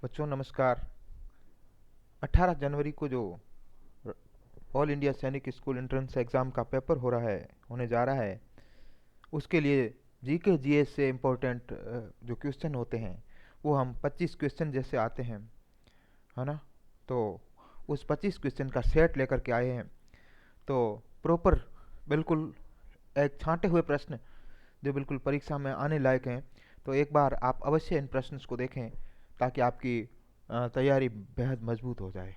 बच्चों नमस्कार। 18 जनवरी को जो ऑल इंडिया सैनिक स्कूल एंट्रेंस एग्ज़ाम का पेपर होने जा रहा है, उसके लिए जीके जीएस से इम्पोर्टेंट जो क्वेश्चन होते हैं वो हम 25 क्वेश्चन जैसे आते हैं, है ना। तो उस 25 क्वेश्चन का सेट लेकर के आए हैं। तो प्रॉपर बिल्कुल एक छांटे हुए प्रश्न जो बिल्कुल परीक्षा में आने लायक हैं। तो एक बार आप अवश्य इन प्रश्नों को देखें ताकि आपकी तैयारी बेहद मजबूत हो जाए।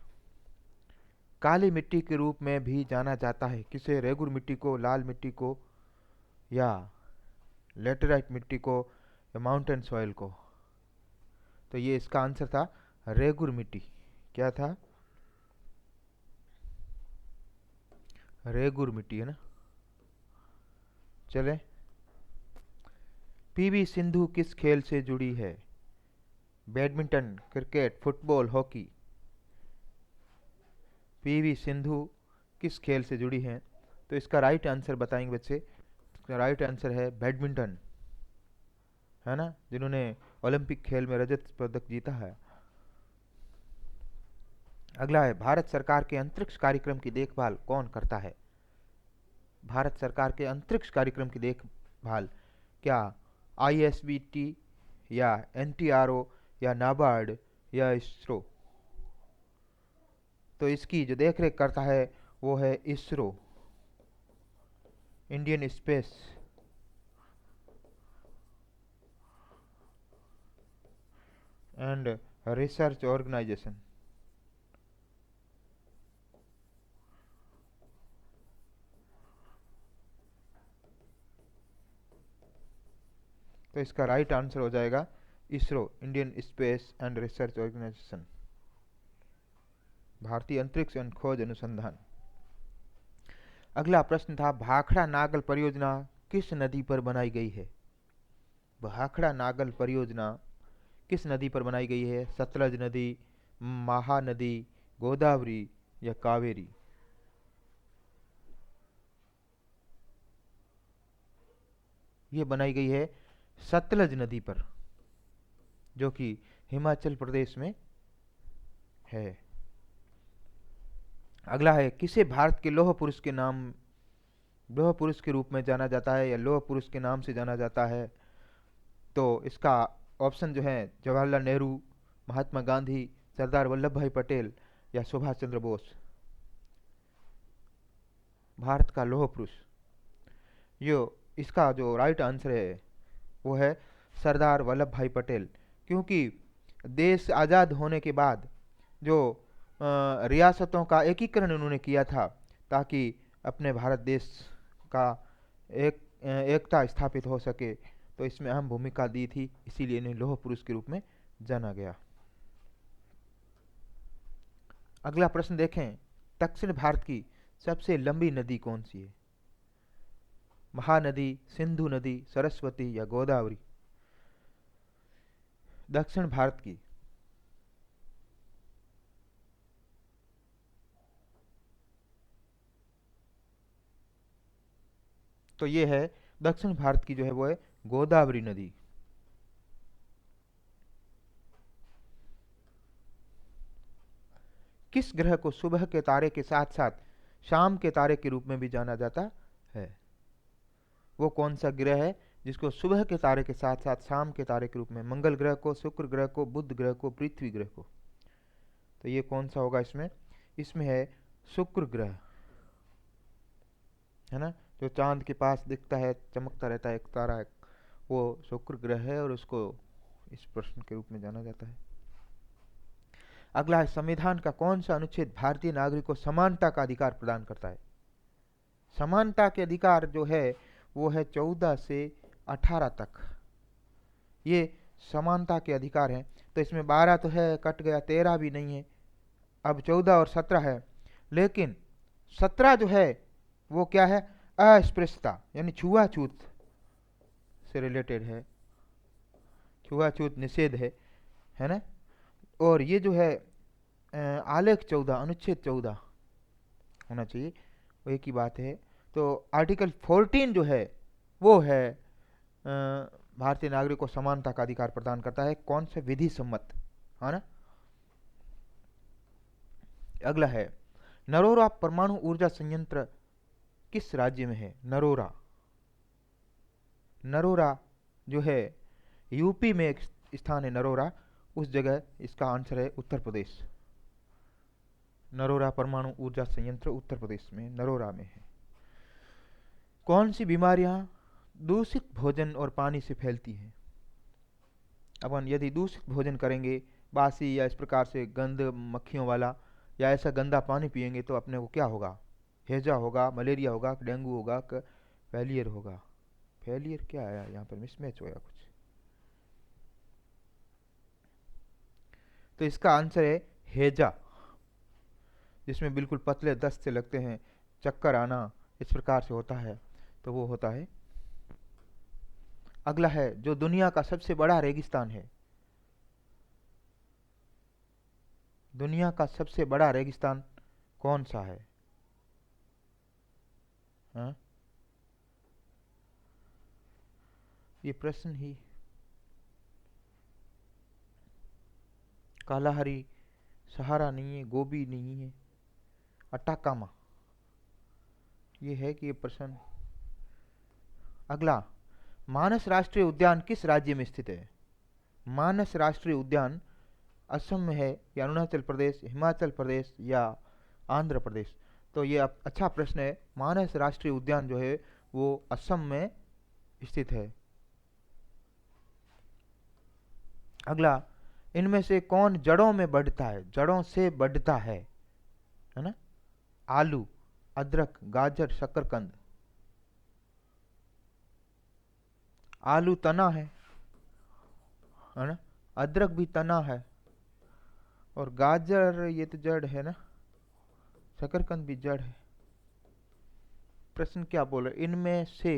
काली मिट्टी के रूप में भी जाना जाता है किसे? रेगुर मिट्टी को, लाल मिट्टी को, या लेटेराइट मिट्टी को, या माउंटेन सॉइल को? तो ये इसका आंसर था रेगुर मिट्टी। क्या था? रेगुर मिट्टी, है ना। चले, पीवी सिंधु किस खेल से जुड़ी है? Badminton, cricket, football, hockey? PV Sindhu किस खेल से जुड़ी हैं? तो इसका राइट आंसर बताएंगे बच्चे। इसका राइट आंसर है बैडमिंटन, है ना, जिन्होंने ओलंपिक खेल में रजत पदक जीता है। अगला है, भारत सरकार के अंतरिक्ष कार्यक्रम की देखभाल कौन करता है? भारत सरकार के अंतरिक्ष कार्यक्रम की देखभाल क्या आईएसबीटी, या एनटीआरओ, या नाबार्ड, या इसरो? तो इसकी जो देखरेख करता है वो है ISRO, Indian space and research organisation. तो इसका राइट आंसर हो जाएगा ISRO, Indian space and research organisation, भारतीय अंतरिक्ष एवं खोज अनुसंधान। अगला प्रश्न था, भाखड़ा नागल परियोजना किस नदी पर बनाई गई है? भाखड़ा नागल परियोजना किस नदी पर बनाई गई है? सतलज नदी, महानदी, गोदावरी, या कावेरी? ये बनाई गई है सतलज नदी पर, जो कि हिमाचल प्रदेश में है। अगला है, किसे भारत के लौह पुरुष के रूप में जाना जाता है, या लौह पुरुष के नाम से जाना जाता है? तो इसका ऑप्शन जो है जवाहरलाल नेहरू, महात्मा गांधी, सरदार वल्लभ भाई पटेल, या सुभाष चंद्र बोस? भारत का लौह पुरुष, यो इसका जो राइट आंसर है वो है सरदार वल्लभ भाई पटेल। क्योंकि देश आज़ाद होने के बाद जो रियासतों का एकीकरण उन्होंने किया था ताकि अपने भारत देश का एकता स्थापित हो सके, तो इसमें अहम भूमिका दी थी, इसीलिए इन्हें लौह पुरुष के रूप में जाना गया। अगला प्रश्न देखें, दक्षिण भारत की सबसे लंबी नदी कौन सी है? महानदी, सिंधु नदी, सरस्वती, या गोदावरी? दक्षिण भारत की तो ये है, दक्षिण भारत की जो है वो है गोदावरी नदी। किस ग्रह को सुबह के तारे के साथ साथ शाम के तारे के रूप में भी जाना जाता है? वो कौन सा ग्रह है जिसको सुबह के तारे के साथ साथ शाम के तारे के रूप में? मंगल ग्रह को, शुक्र ग्रह को, बुध ग्रह को, पृथ्वी ग्रह को? तो ये कौन सा होगा इसमें? इसमें है शुक्र ग्रह, है ना, जो चांद के पास दिखता है, चमकता रहता है एक तारा है, वो शुक्र ग्रह है और उसको इस प्रश्न के रूप में जाना जाता है। अगला है, संविधान का कौन सा अनुच्छेद भारतीय नागरिक को समानता का अधिकार प्रदान करता है? समानता के अधिकार जो है वो है 14 से 18 तक, ये समानता के अधिकार हैं। तो इसमें 12 तो है, कट गया, 13 भी नहीं है, अब 14 और 17 है। लेकिन 17 जो है वो क्या है? अस्पृश्यता यानी छुआछूत से रिलेटेड है, छुआछूत निषेध है ना। और ये जो है आलेख 14, अनुच्छेद 14 होना चाहिए, वो एक ही बात है। तो आर्टिकल 14 जो है वो है भारतीय नागरिक को समानता का अधिकार प्रदान करता है, कौन से? विधि सम्मत, है ना। अगला है, नरोरा परमाणु ऊर्जा संयंत्र किस राज्य में है? नरोरा, नरोरा जो है यूपी में एक स्थान है नरोरा, उस जगह इसका आंसर है उत्तर प्रदेश। नरोरा परमाणु ऊर्जा संयंत्र उत्तर प्रदेश में नरोरा में है। कौन सी बीमारियां दूषित भोजन और पानी से फैलती हैं? अपन यदि दूषित भोजन करेंगे, बासी या इस प्रकार से गंद मक्खियों वाला, या ऐसा गंदा पानी पिएंगे तो अपने को क्या होगा? हैजा होगा, मलेरिया होगा, डेंगू होगा, फैलियर होगा। फैलियर क्या आया यहाँ पर? मिसमैच होया कुछ। तो इसका आंसर है हैजा, जिसमें बिल्कुल पतले दस्त से लगते हैं, चक्कर आना, इस प्रकार से होता है, तो वो होता है। अगला है, जो दुनिया का सबसे बड़ा रेगिस्तान है? दुनिया का सबसे बड़ा रेगिस्तान कौन सा है? हाँ? ये प्रश्न ही, कालाहारी, सहारा नहीं है, गोबी नहीं है, अटाकामा, ये है कि ये प्रश्न। अगला, मानस राष्ट्रीय उद्यान किस राज्य में स्थित है? मानस राष्ट्रीय उद्यान असम में है या अरुणाचल प्रदेश, हिमाचल प्रदेश या आंध्र प्रदेश? तो ये अच्छा प्रश्न है। मानस राष्ट्रीय उद्यान जो है वो असम में स्थित है। अगला, इनमें से कौन जड़ों में बढ़ता है? जड़ों से बढ़ता है ना? आलू, अदरक, गाजर, शकरकंद। आलू तना है ना? अदरक भी तना है, और गाजर ये तो जड़ है ना, शकरकंद भी जड़ है। प्रश्न क्या बोल रहे? इनमें से,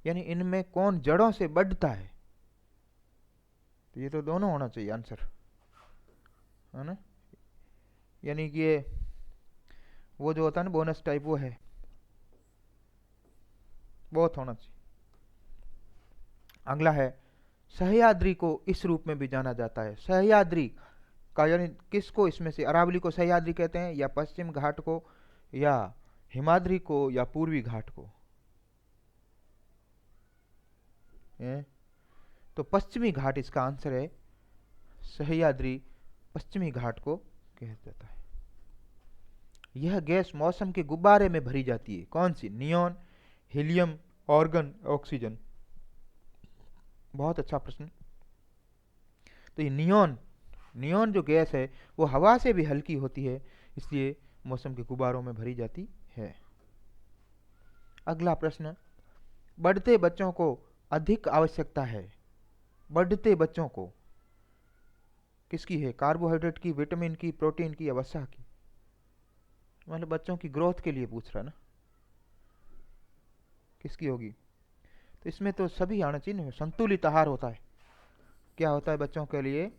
यानी इनमें कौन जड़ों से बढ़ता है? तो ये तो दोनों होना चाहिए आंसर, है ना? यानी कि ये वो जो होता है ना बोनस टाइप, वो है, बहुत होना चाहिए। अगला है, सह्याद्री को इस रूप में भी जाना जाता है? सह्याद्री का यानी किसको? इसमें से अरावली को सह्याद्री कहते हैं, या पश्चिम घाट को, या हिमाद्री को, या पूर्वी घाट को? तो पश्चिमी घाट इसका आंसर है। सह्याद्री पश्चिमी घाट को कहा जाता है। यह गैस मौसम के गुब्बारे में भरी जाती है, कौन सी? Neon, helium, argon, oxygen? बहुत अच्छा प्रश्न। तो ये नियॉन, नियॉन जो गैस है वो हवा से भी हल्की होती है, इसलिए मौसम के गुब्बारों में भरी जाती है। अगला प्रश्न, बढ़ते बच्चों को अधिक आवश्यकता है? बढ़ते बच्चों को किसकी है? कार्बोहाइड्रेट की, विटामिन की, प्रोटीन की, या वसा की? मतलब बच्चों की ग्रोथ के लिए पूछ रहा है ना, किसकी होगी? तो इसमें तो सभी आना चाहिए ना। संतुलित आहार होता है, क्या होता है बच्चों के लिए?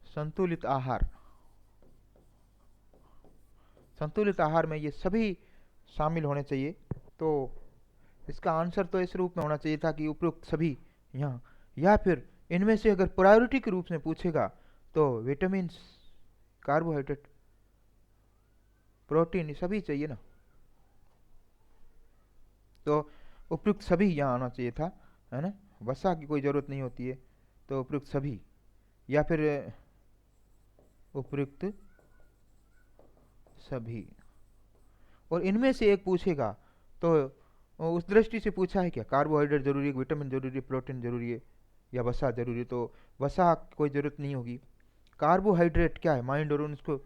संतुलित आहार। संतुलित आहार में ये सभी शामिल होने चाहिए। तो इसका आंसर तो इस रूप में होना चाहिए था कि उपयुक्त सभी यहाँ, या फिर इनमें से अगर प्रायोरिटी के रूप में पूछेगा तो विटामिन, कार्बोहाइड्रेट, प्रोटीन, ये सभी चाहिए ना। तो उपयुक्त सभी यहाँ आना चाहिए था, है ना? वसा की कोई ज़रूरत नहीं होती है, तो उपयुक्त सभी, या फिर उपयुक्त सभी। और इनमें से एक पूछेगा तो उस दृष्टि से पूछा है क्या? कार्बोहाइड्रेट जरूरी है, विटामिन जरूरी है, प्रोटीन जरूरी है, या वसा जरूरी है? तो वसा कोई ज़रूरत नहीं होगी। कार्बोहाइड्रेट क्या है? माइंड, और उसको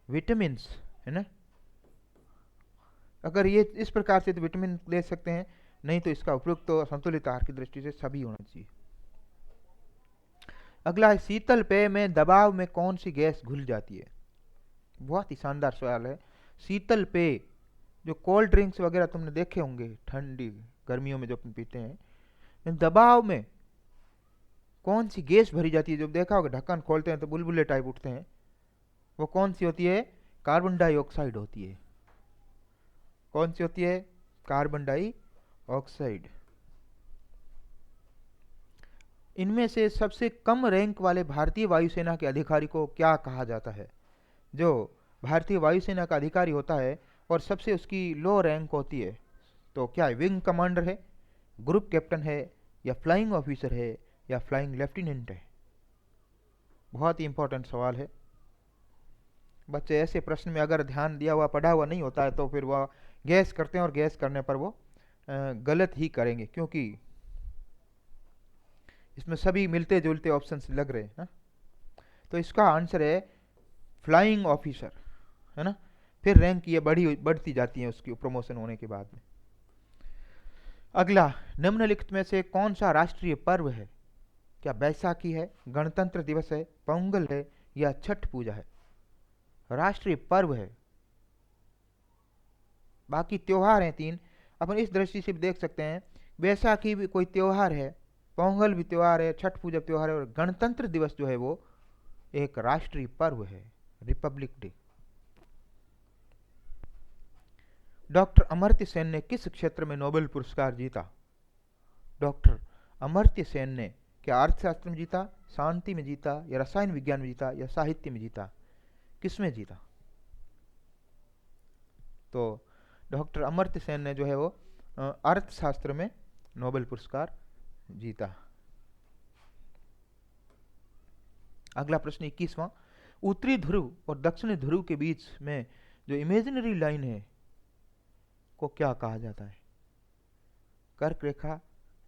विटामिन, है ना? अगर ये इस प्रकार से तो विटामिन ले सकते हैं, नहीं तो इसका उपयुक्त तो संतुलित आहार की दृष्टि से सभी होना चाहिए। अगला है, शीतल पेय में दबाव में कौन सी गैस घुल जाती है? बहुत ही शानदार सवाल है। शीतल पेय, जो कोल्ड ड्रिंक्स वगैरह तुमने देखे होंगे ठंडी गर्मियों में जो अपन पीते हैं, दबाव में कौन सी गैस भरी जाती है? जो देखा होगा ढक्कन खोलते हैं तो बुलबुले टाइप उठते हैं, वो कौन सी होती है? कार्बन डाइऑक्साइड होती है। कौन सी होती है? Carbon dioxide. इनमें से सबसे कम रैंक वाले भारतीय वायुसेना के अधिकारी को क्या कहा जाता है? जो भारतीय वायुसेना का अधिकारी होता है और सबसे उसकी लो रैंक होती है, तो क्या है? विंग कमांडर है, ग्रुप कैप्टन है, या फ्लाइंग ऑफिसर है, या फ्लाइंग लेफ्टिनेंट है? बहुत ही इंपॉर्टेंट सवाल है। बच्चे ऐसे प्रश्न में अगर ध्यान दिया हुआ पढ़ा हुआ नहीं होता है तो फिर वह गैस करते हैं, और गैस करने पर वो गलत ही करेंगे, क्योंकि इसमें सभी मिलते जुलते ऑप्शंस लग रहे हैं ना। तो इसका आंसर है फ्लाइंग ऑफिसर, है ना। फिर रैंक ये बढ़ती जाती है उसकी प्रमोशन होने के बाद में। अगला, निम्नलिखित में से कौन सा राष्ट्रीय पर्व है? क्या बैसाखी है, गणतंत्र दिवस है, पोंगल है, या छठ पूजा है? राष्ट्रीय पर्व है, बाकी त्योहार हैं तीन। अपन इस दृष्टि से भी देख सकते हैं, बैसाखी भी कोई त्योहार है, पोंगल भी त्योहार है, छठ पूजा त्योहार है, और गणतंत्र दिवस जो है वो एक राष्ट्रीय पर्व है, Republic day. Doctor Amartya Sen ने किस क्षेत्र में नोबेल पुरस्कार जीता? डॉक्टर अमर्त्य सेन ने क्या अर्थशास्त्र में जीता, शांति में जीता, या रसायन विज्ञान में जीता, या साहित्य में जीता? किस में जीता? तो डॉक्टर अमर्त्य सेन ने जो है वो अर्थशास्त्र में नोबेल पुरस्कार जीता। अगला प्रश्न 21वां, उत्तरी ध्रुव और दक्षिणी ध्रुव के बीच में जो इमेजिनरी लाइन है को क्या कहा जाता है? कर्क रेखा,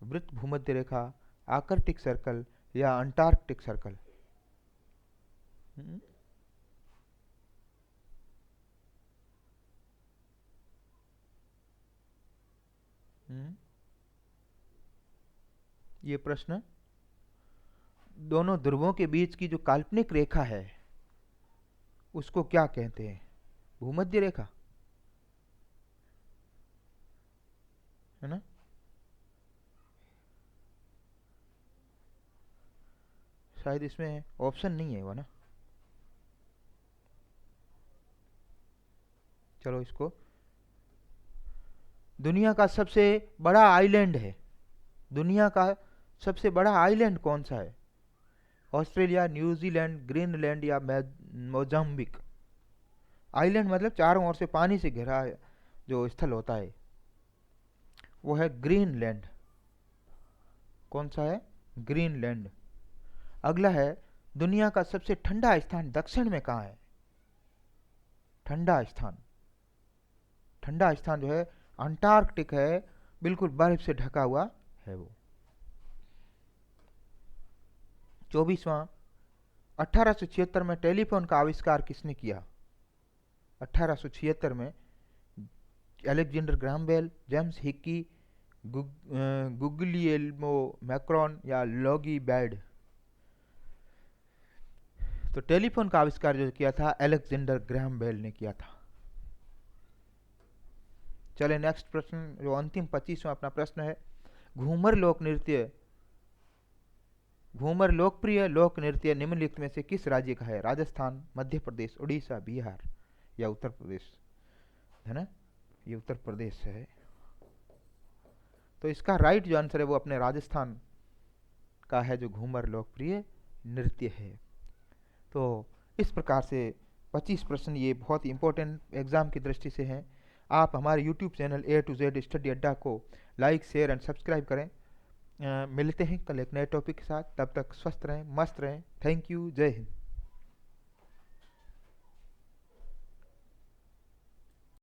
वृत्त भूमध्य रेखा, आर्कटिक सर्कल, या अंटार्कटिक सर्कल? हम्म, हम्म, ये प्रश्न, दोनों ध्रुवों के बीच की जो काल्पनिक रेखा है उसको क्या कहते हैं? भूमध्य रेखा, है ना। शायद इसमें ऑप्शन नहीं है वो ना। चलो इसको, दुनिया का सबसे बड़ा आइलैंड है, दुनिया का सबसे बड़ा आइलैंड कौन सा है? ऑस्ट्रेलिया, न्यूजीलैंड, ग्रीनलैंड, या मोजाम्बिक? आइलैंड मतलब चारों ओर से पानी से घिरा जो स्थल होता है वो है ग्रीनलैंड। कौन सा है? ग्रीनलैंड। अगला है, दुनिया का सबसे ठंडा स्थान दक्षिण में कहाँ है? ठंडा स्थान, ठंडा स्थान जो है अंटार्कटिक है, बिल्कुल बर्फ से ढका हुआ है वो। 24वां, 1876 में टेलीफोन का आविष्कार किसने किया? 1876 में Alexander Graham Bell, James Hicky, Guglielmo Marconi, या लॉगी बैड? तो टेलीफोन का आविष्कार जो किया था अलेक्जेंडर ग्राहम बेल ने किया था। चले नेक्स्ट प्रश्न, जो अंतिम 25वां अपना प्रश्न है, घूमर लोक नृत्य, घूमर लोकप्रिय लोक नृत्य निम्नलिखित में से किस राज्य का है? राजस्थान, मध्य प्रदेश, उड़ीसा, बिहार, या उत्तर प्रदेश? है ना, ये उत्तर प्रदेश है। तो इसका राइट जो आंसर है वो अपने राजस्थान का है, जो घूमर लोकप्रिय नृत्य है। तो इस प्रकार से 25 प्रश्न ये बहुत ही इंपॉर्टेंट एग्जाम की दृष्टि से हैं। आप हमारे YouTube channel A to Z study अड्डा को लाइक, शेयर एंड सब्सक्राइब करें। मिलते हैं कल एक नए टॉपिक के साथ, तब तक स्वस्थ रहें, मस्त रहें। थैंक यू, जय हिंद।